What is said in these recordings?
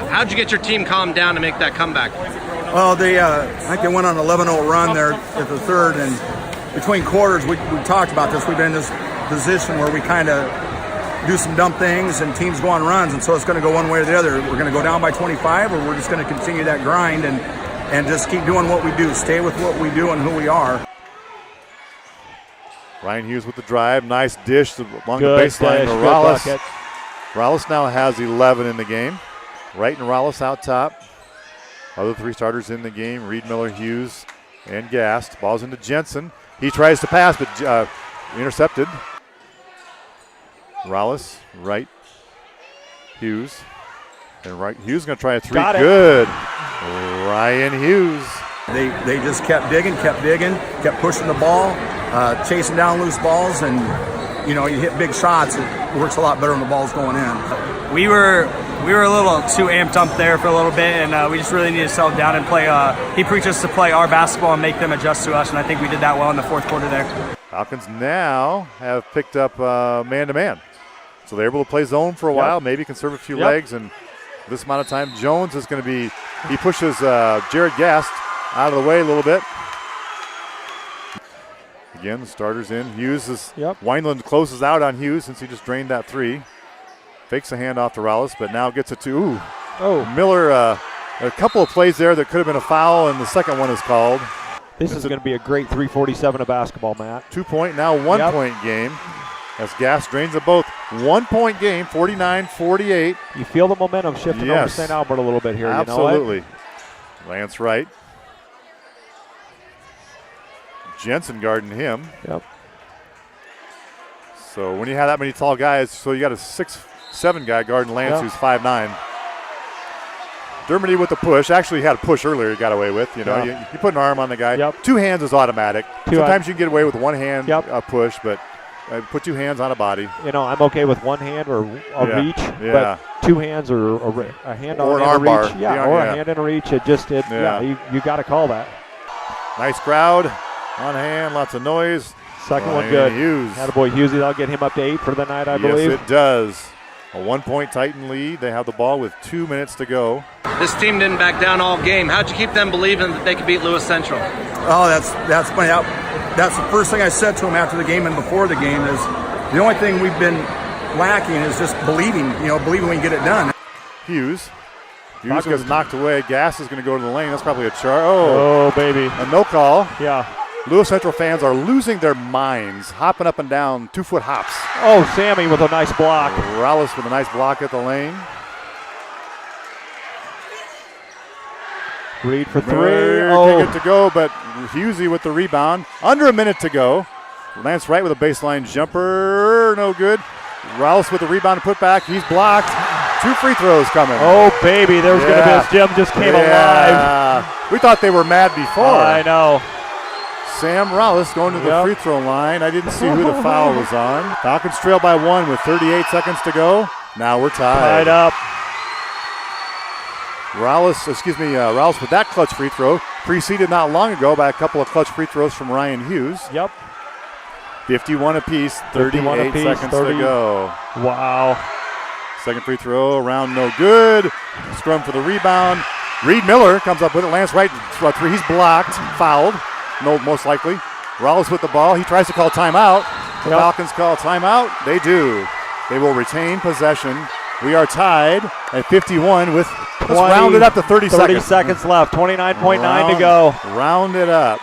How'd you get your team calmed down to make that comeback? Well, I think they went on an 11-0 run there at the third, and between quarters, we talked about this. We've been in this position where we kind of do some dumb things and teams go on runs, and so it's going to go one way or the other. We're going to go down by 25, or we're just going to continue that grind and just keep doing what we do, stay with what we do and who we are. Ryan Hughes with the drive. Nice dish along the baseline to Rollis. Rollis now has 11 in the game. Wright and Rollis out top. Other three starters in the game, Reed, Miller, Hughes, and Gast. Ball's into Jensen. He tries to pass, but intercepted. Rollis, Wright, Hughes. And Wright, Hughes going to try a three. Good. Ryan Hughes. They just kept digging, kept pushing the ball, chasing down loose balls, and you hit big shots. It works a lot better when the ball's going in. We were a little too amped up there for a little bit, and we just really needed to settle down and play. He preached us to play our basketball and make them adjust to us, and I think we did that well in the fourth quarter there. Falcons now have picked up man-to-man. So they're able to play zone for a while, maybe conserve a few legs, and this amount of time, Jones is going to be, he pushes Jared Gast out of the way a little bit. Again, the starters in. Hughes is, Wineland closes out on Hughes since he just drained that three. Fakes a handoff to Rollis, but now gets it to, Miller, a couple of plays there that could have been a foul, and the second one is called. This is going to be a great 3:47 of basketball, Matt. 2-point, now 1-point game. As Gas drains the both. 1-point game, 49-48. You feel the momentum shifting over St. Albert a little bit here. Absolutely. You know what? Lance Wright. Jensen guarding him. Yep. So when you have that many tall guys, so you got a 6'7" guy guarding Lance who's 5'9". Dermody with the push. Actually, he had a push earlier he got away with. You put an arm on the guy. Two hands is automatic. Sometimes you can get away with one hand push, but put two hands on a body. I'm okay with one hand or a reach, but two hands or a hand or on an arm reach. bar. Or a hand and a reach. You got to call that. Nice crowd on hand, lots of noise. Second one good. Hughes. Attaboy Hughes. That'll get him up to 8 for the night, I believe. Yes, it does. A 1-point Titan lead. They have the ball with 2 minutes to go. This team didn't back down all game. How'd you keep them believing that they could beat Lewis Central? Oh, that's funny. That's the first thing I said to him after the game and before the game is the only thing we've been lacking is just believing we can get it done. Hughes gets knocked away. Gas is going to go to the lane. That's probably a charge. Oh, baby. A no call. Yeah. Lewis Central fans are losing their minds, hopping up and down, 2-foot hops. Oh, Sammy with a nice block. Rollis with a nice block at the lane. Reed for three. Take it to go, but Hughesy with the rebound. Under a minute to go. Lance Wright with a baseline jumper. No good. Rollis with the rebound and put back. He's blocked. 2 free throws coming. Oh, baby. There's going to be a gym just came alive. We thought they were mad before. I know. Sam Rollis going to the free throw line. I didn't see who the foul was on. Falcons trail by 1 with 38 seconds to go. Now we're tied. Tied up. Rollis with that clutch free throw, preceded not long ago by a couple of clutch free throws from Ryan Hughes. Yep. 51 apiece, 38 seconds to go. Wow. Second free throw, around no good. Scrum for the rebound. Reed Miller comes up with it. Lance Wright, three. He's blocked, fouled. No, most likely. Rollis with the ball. He tries to call timeout. The Falcons call timeout. They do. They will retain possession. We are tied at 51 with, let's round it up to 30 seconds. 30 seconds left, 29.9 to go. Round it up.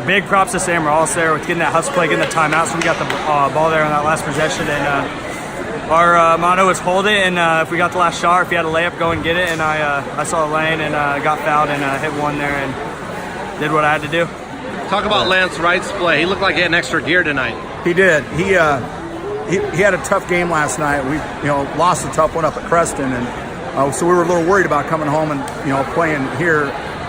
Big props to Sam Rollis there with getting that hustle play, getting the timeout, so we got the ball there on that last possession. And our motto is hold it, and if we got the last shot, if you had a layup, go and get it. And I saw the lane and got fouled and hit one there and did what I had to do. Talk about Lance Wright's play. He looked like he had an extra gear tonight. He did. He had a tough game last night. We lost a tough one up at Creston, and so we were a little worried about coming home and playing here.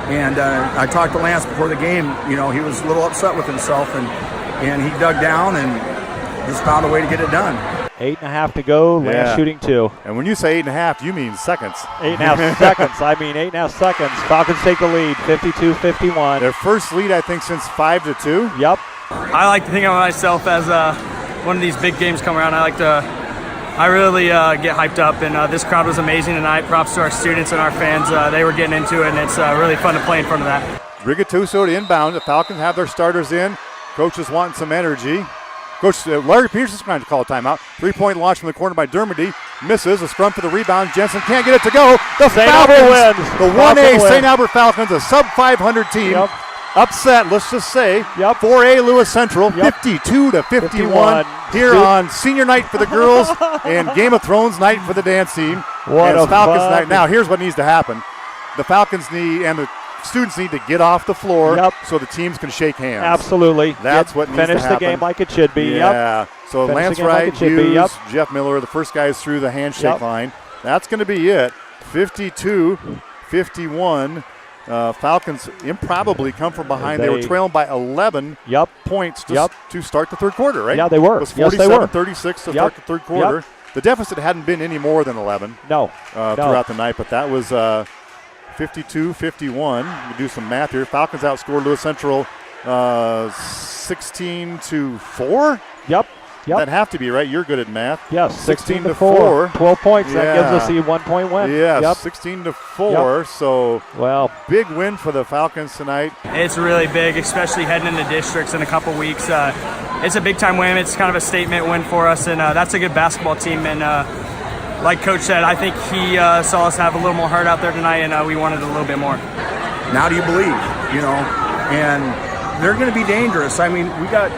And I talked to Lance before the game. He was a little upset with himself, and he dug down and just found a way to get it done. 8.5 to go. Lance shooting 2. And when you say 8.5, you mean seconds. 8.5 seconds. I mean 8.5 seconds. Falcons take the lead, 52-51. Their first lead, I think, since 5-2. Yep. I like to think of myself as one of these big games come around. I like to I really get hyped up, and this crowd was amazing tonight. Props to our students and our fans. They were getting into it, and it's really fun to play in front of that. Rigatuso to inbound. The Falcons have their starters in. Coaches wanting some energy. Coach Larry Peterson's trying to call a timeout. 3-point launch from the corner by Dermody. Misses. A scrum for the rebound. Jensen can't get it to go. The Falcons wins. The 1A St. Albert Falcons, a sub-500 team. Upset, let's just say. 4A Lewis Central, 52-51. Here on senior night for the girls and Game of Thrones night for the dance team. What a Falcons fun night. Now, here's what needs to happen. The Falcons need, and the students need to get off the floor so the teams can shake hands. Absolutely. That's what needs to happen. Finish the game like it should be. Yeah. So Finish Lance Wright, Hughes, Jeff Miller, the first guys through the handshake line. That's going to be it. 52-51. Falcons improbably come from behind. They were trailing by 11 points to start the third quarter, right? Yeah, they were. It was 47-36 to start the third quarter. The deficit hadn't been any more than 11 throughout the night, but that was 52-51. We do some math here. Falcons outscored Lewis Central 16-4. That'd have to be right. You're good at math. Yes, 16-4. 12 points. That gives us a 1-point win. Yeah, 16-4. So, big win for the Falcons tonight. It's really big, especially heading into districts in a couple weeks. It's a big-time win. It's kind of a statement win for us, and that's a good basketball team. And like Coach said, I think he saw us have a little more heart out there tonight, and we wanted a little bit more. Now do you believe, and they're going to be dangerous. I mean, we got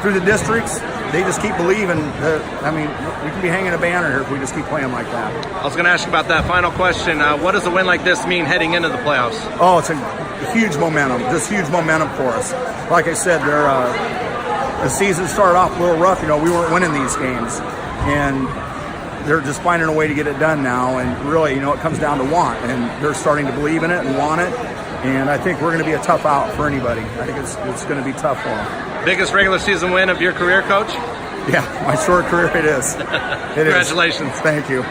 through the districts. They just keep believing that, we can be hanging a banner here if we just keep playing like that. I was going to ask you about that final question. What does a win like this mean heading into the playoffs? Oh, it's a huge momentum, just huge momentum for us. Like I said, the season started off a little rough. We weren't winning these games, and they're just finding a way to get it done now. And really, it comes down to want, and they're starting to believe in it and want it. And I think we're going to be a tough out for anybody. I think it's going to be tough for them. Biggest regular season win of your career, Coach? Yeah, my short career it is. Congratulations. Thank you.